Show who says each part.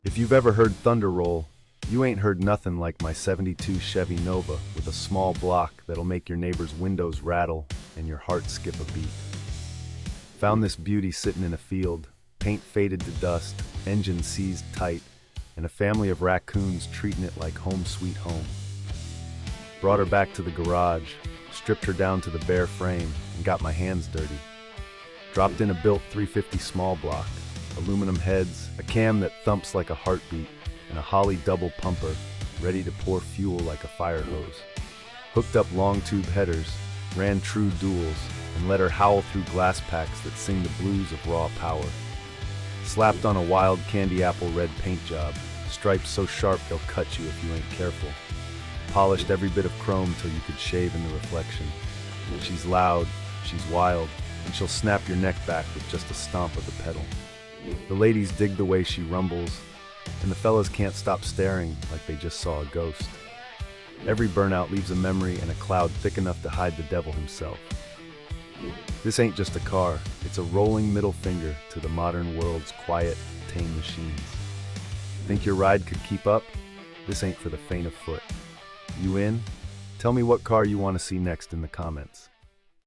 Speaker 1: If you've ever heard thunder roll, you ain't heard nothing like my '72 Chevy Nova with a small block that'll make your neighbor's windows rattle and your heart skip a beat. Found this beauty sitting in a field, paint faded to dust, engine seized tight, and a family of raccoons treating it like home sweet home. Brought her back to the garage, stripped her down to the bare frame, and got my hands dirty. Dropped in a built 350 small block, aluminum heads, a cam that thumps like a heartbeat, and a Holley double pumper, ready to pour fuel like a fire hose. Hooked up long tube headers, ran true duals, and let her howl through glass packs that sing the blues of raw power. Slapped on a wild candy apple red paint job, stripes so sharp they'll cut you if you ain't careful. Polished every bit of chrome till you could shave in the reflection. She's loud, she's wild, and she'll snap your neck back with just a stomp of the pedal. The ladies dig the way she rumbles, and the fellas can't stop staring like they just saw a ghost. Every burnout leaves a memory and a cloud thick enough to hide the devil himself. This ain't just a car, it's a rolling middle finger to the modern world's quiet, tame machines. Think your ride could keep up? This ain't for the faint of foot. You in? Tell me what car you want to see next in the comments.